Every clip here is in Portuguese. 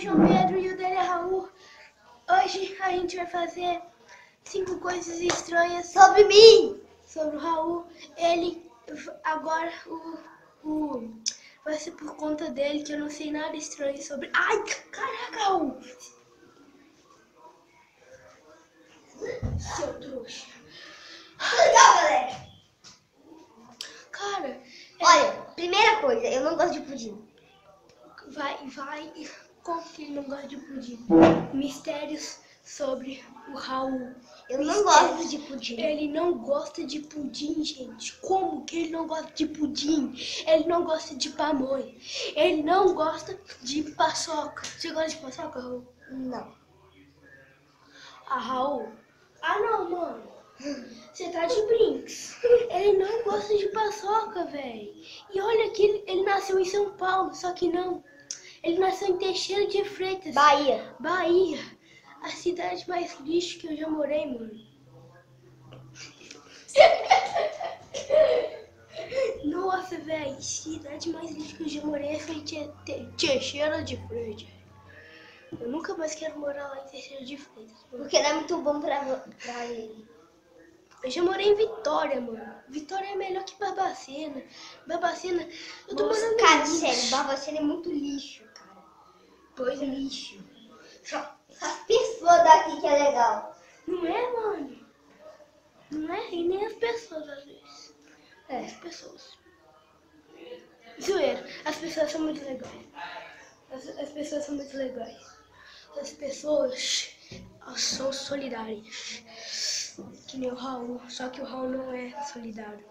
João Pedro e o dele é Raul. Hoje a gente vai fazer 5 coisas estranhas Sobre mim! Sobre o Raul. Ele, agora, vai ser por conta dele que eu não sei nada estranho sobre... Ai, caraca, Raul! Seu trouxa. Legal, galera! Cara, Olha, primeira coisa, eu não gosto de pudim. vai. Como que ele não gosta de pudim? Mistérios sobre o Raul. Eu não gosto de pudim. Ele não gosta de pudim, gente. Como que ele não gosta de pudim? Ele não gosta de pamonha. Ele não gosta de paçoca. Você gosta de paçoca, Raul? Não. Ah, Raul? Ah, não, mano. Você tá de brinks. Ele não gosta de paçoca, velho. E olha que ele nasceu em São Paulo, só que não. Ele nasceu em Teixeira de Freitas. Bahia. Bahia. A cidade mais lixo que eu já morei, mano. Nossa, velho. Cidade mais lixo que eu já morei foi Teixeira de Freitas. Eu nunca mais quero morar lá em Teixeira de Freitas. Porque não é muito bom pra ele. Eu já morei em Vitória, mano. Vitória é melhor que Barbacena. Barbacena, eu tô morando Cara, em sério, Barbacena é muito lixo, cara. Pois é, lixo. Só as pessoas daqui que é legal. Não é, mano? Não é? E nem as pessoas, às vezes. É, as pessoas. Zoeira, as pessoas são muito legais. As pessoas são muito legais. As pessoas são solidárias. Que nem o Raul, só que o Raul não é solidário.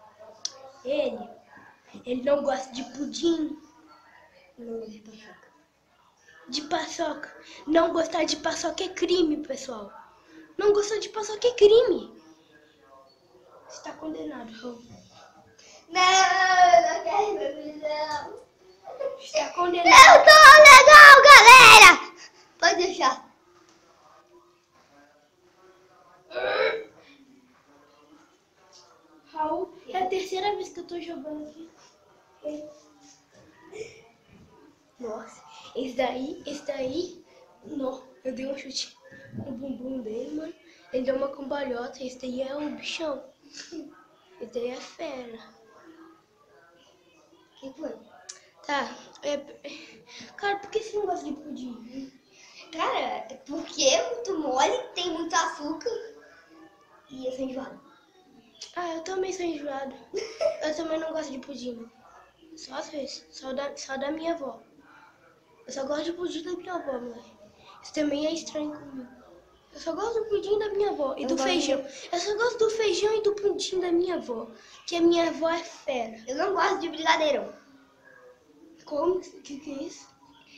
Ele não gosta de pudim. Não gosto de paçoca. De paçoca. Não gostar de paçoca é crime, pessoal. Não gostar de paçoca é crime. Você tá condenado, Raul. Não quero beber, não. Você tá condenado. Eu tô legal, galera! Pode deixar. Raul, é a terceira vez que eu tô jogando aqui. Nossa, esse daí, não, eu dei um chute no bumbum dele, mano. Ele deu uma cambalhota, esse daí é o bichão. Esse daí é fera. Que foi? Tá, cara, por que você não gosta de pudim? Cara, é porque é muito mole, tem muito açúcar e eu sou enjoada. Ah, eu também sou enjoado. Eu também não gosto de pudim. Só às vezes, só da minha avó. Eu só gosto de pudim da minha avó, mãe. Isso também é estranho comigo. Eu só gosto do pudim da minha avó e do feijão. Eu só gosto do feijão e do pudim da minha avó. Que a minha avó é fera. Eu não gosto de brigadeirão. Como? Que é isso?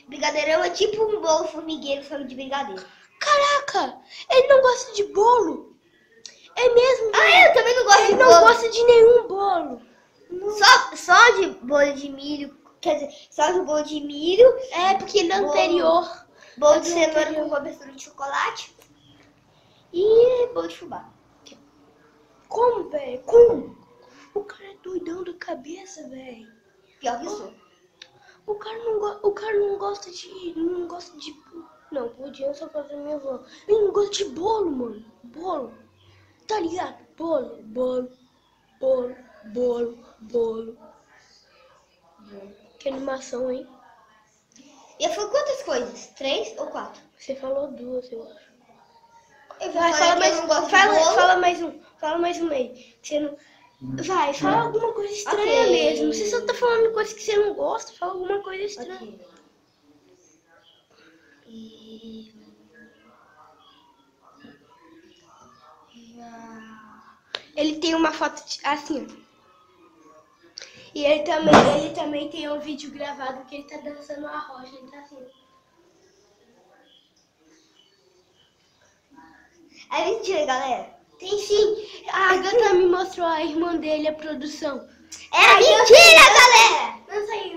Brigadeirão é tipo um bolo formigueiro, só de brigadeiro. Caraca! Ele não gosta de bolo. É mesmo? Ah, eu também não gosto de Ele bolo. não gosta de nenhum bolo. Só de bolo de milho, quer dizer, só de bolo de milho. É, porque ele é anterior. Bolo de cenoura com cobertura de chocolate. E bolo de fubá. Como, velho? Como? O cara é doidão da cabeça, velho. Pior que eu sou. O cara não gosta de... Não, pudim eu só faço da minha avó. Ele não gosta de bolo, mano. Bolo. Tá ligado? Bolo. Que animação, hein? E foi quantas coisas? 3 ou 4? Você falou 2, eu acho. Eu Vai, fala mais um aí. Você não... Vai, fala alguma coisa estranha Ok. mesmo. Você só tá falando coisa que você não gosta, fala alguma coisa estranha. Okay. E... Ele tem uma foto assim. E ele também tem um vídeo gravado que ele tá dançando a rocha, ele tá assim. É mentira, galera. Tem sim. A Agatha me mostrou a irmã dele, a produção. É mentira, galera! Dança aí,